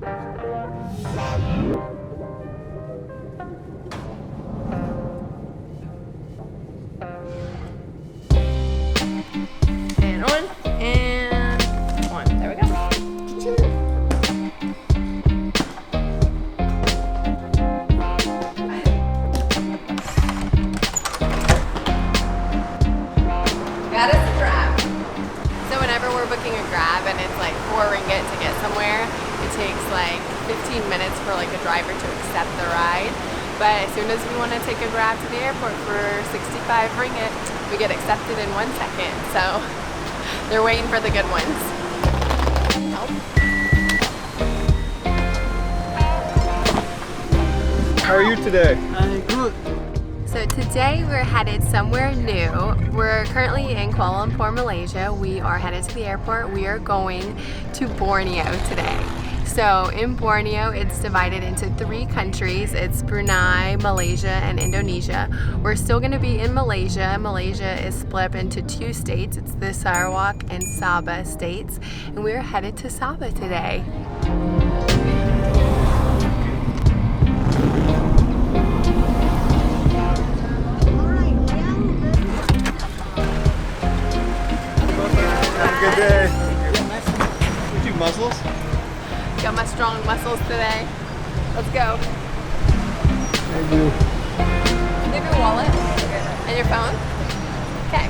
And on, and on. There we go. Got us a Grab. So whenever we're booking a Grab and it's like 4 ringgit to get somewhere, it takes like 15 minutes for like a driver to accept the ride. But as soon as we want to take a Grab to the airport for 65 ringgit, we get accepted in 1 second. So they're waiting for the good ones. Help. How are you today? Good. So today we're headed somewhere new. We're currently in Kuala Lumpur, Malaysia. We are headed to the airport. We are going to Borneo today. So in Borneo, it's divided into 3 countries. It's Brunei, Malaysia, and Indonesia. We're still going to be in Malaysia. Malaysia is split up into 2 states. It's the Sarawak and Sabah states. And we're headed to Sabah today. Good day. We do muscles? Got my strong muscles today. Let's go. Thank you. Leave your wallet and your phone. Okay.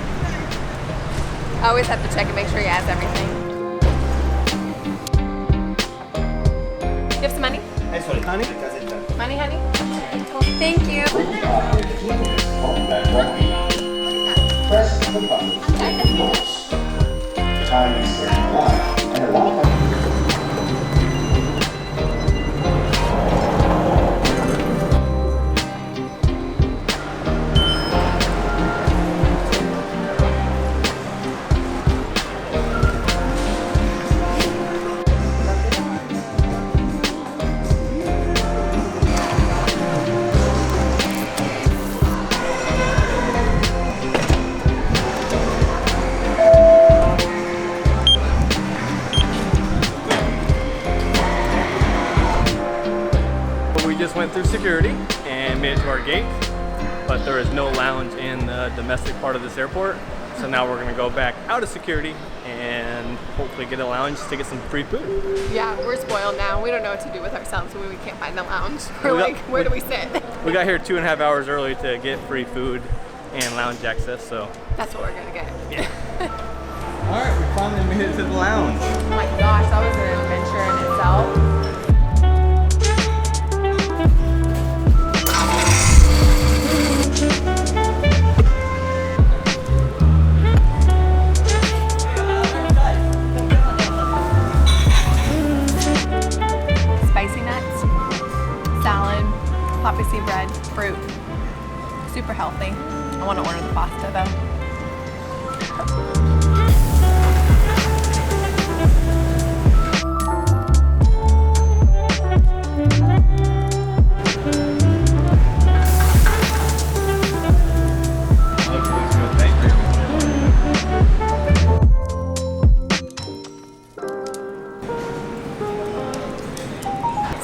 I always have to check and make sure he has everything. You have some money? Hey, sorry. Honey? Money, honey? Thank you. Press the button to take the course. Time is standing by and allow Just went through security and made it to our gate, but there is no lounge in the domestic part of this airport. So now we're gonna go back out of security and hopefully get a lounge to get some free food. Yeah, we're spoiled now. We don't know what to do with ourselves when we can't find the lounge. We're like, where do we sit? We got here 2.5 hours early to get free food and lounge access, so. That's what we're gonna get. Yeah. All right, we finally made it to the lounge. Oh my gosh, that was an adventure in itself. Poppy seed bread, fruit, super healthy. I want to order the pasta though.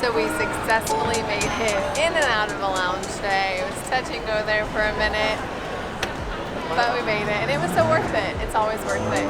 So we successfully made it in and out of a lounge today. It was touch and go there for a minute, but we made it, and it was so worth it. It's always worth it.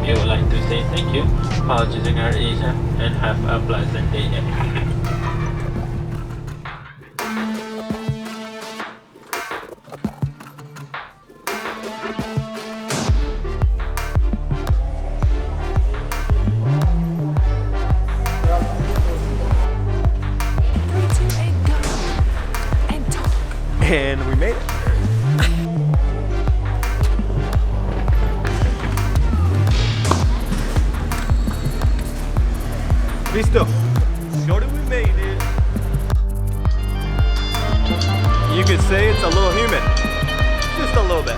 We would like to say thank you for choosing AirAsia and have a pleasant day. And we made it. Listo. Shorty, we made it. You could say it's a little humid. Just a little bit.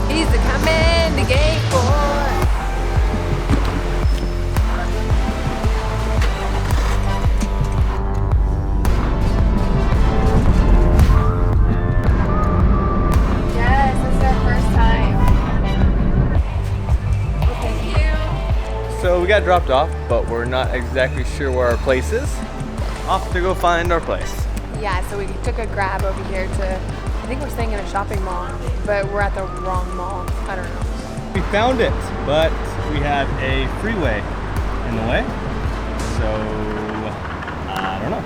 He's coming to gate 4. So we got dropped off, but we're not exactly sure where our place is. Off to go find our place. Yeah, so we took a grab over here to, I think we're staying in a shopping mall, but we're at the wrong mall. I don't know. We found it, but we have a freeway in the way. So, I don't know.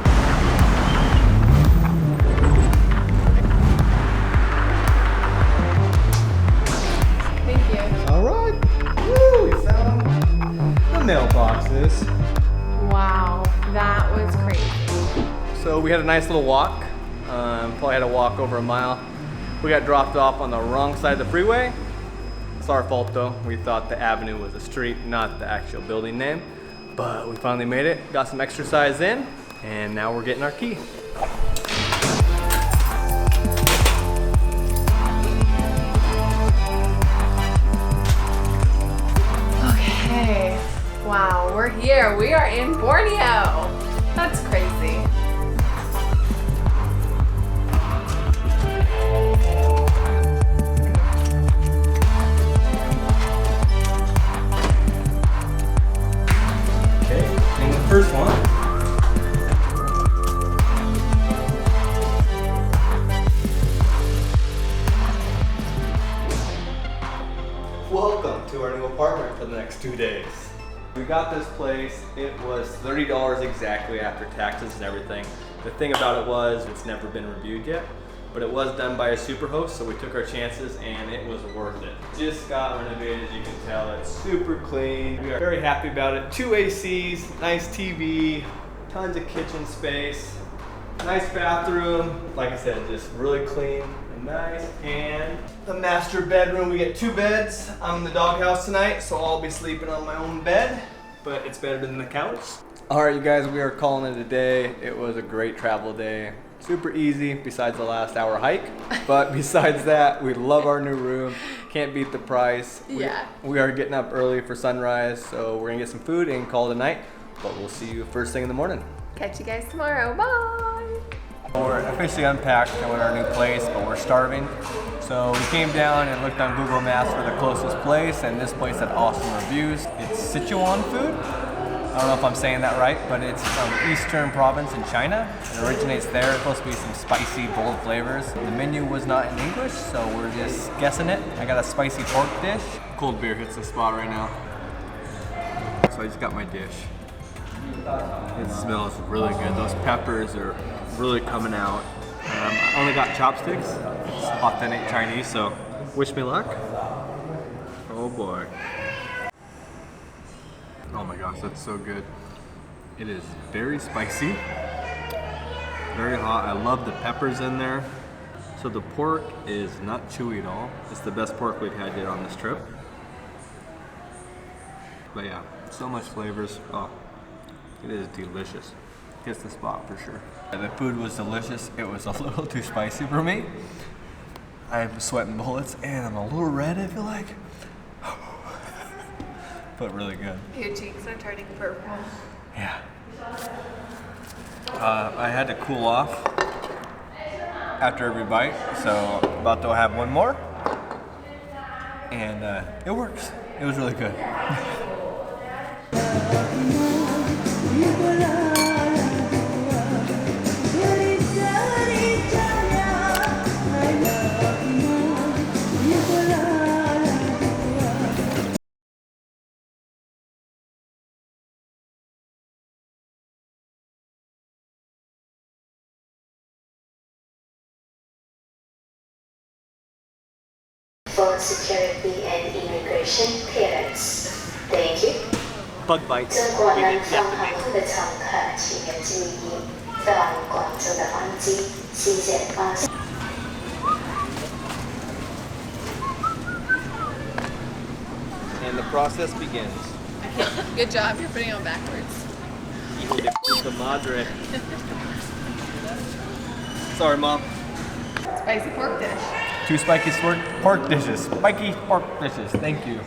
Thank you. All right. Woo, we found the mailboxes. Wow, that was crazy. So we had a nice little walk. Probably had to walk over a mile. We got dropped off on the wrong side of the freeway. It's our fault though. We thought the avenue was a street, not the actual building name. But we finally made it, got some exercise in, and now we're getting our key. Okay, wow, we're here. We are in Borneo. That's crazy. First one. Welcome to our new apartment for the next 2 days. We got this place, it was $30 exactly after taxes and everything. The thing about it was, it's never been reviewed yet, but it was done by a superhost, so we took our chances and it was worth it. Just got renovated, you can tell it's super clean. We are very happy about it. 2 ACs, nice TV, tons of kitchen space, nice bathroom. Like I said, just really clean and nice. And the master bedroom, we get 2 beds. I'm in the doghouse tonight, so I'll be sleeping on my own bed, but it's better than the couch. All right, you guys, we are calling it a day. It was a great travel day. Super easy, besides the last hour hike. But besides that, we love our new room. Can't beat the price. Yeah. We are getting up early for sunrise, so we're gonna get some food and call it a night. But we'll see you first thing in the morning. Catch you guys tomorrow. Bye. We're officially unpacked and we're in our new place, but we're starving. So we came down and looked on Google Maps for the closest place, and this place had awesome reviews. It's Sichuan food. I don't know if I'm saying that right, but it's from Eastern Province in China. It originates there. It's supposed to be some spicy, bold flavors. The menu was not in English, so we're just guessing it. I got a spicy pork dish. Cold beer hits the spot right now. So I just got my dish. It smells really good. Those peppers are really coming out. I only got chopsticks. It's authentic Chinese, so wish me luck. Oh boy. Oh my gosh, that's so good. It is very spicy, very hot. I love the peppers in there. So the pork is not chewy at all. It's the best pork we've had yet on this trip. But yeah, so much flavors. Oh, it is delicious. Hits the spot for sure. The food was delicious. It was a little too spicy for me. I'm sweating bullets and I'm a little red, I feel like. But really good. Your cheeks are turning purple. Yeah. I had to cool off after every bite, so about to have one more. And it works. It was really good. For security and immigration clearance. Thank you. Bug bites. 中国南方航空的乘客请注意，飞往广州的航机，谢谢发送。And and the process begins. Good job, you're putting it on backwards. Hijo de puta madre. Sorry, Mom. Spicy pork dish. 2 spicy pork dishes. Spiky pork dishes. Thank you.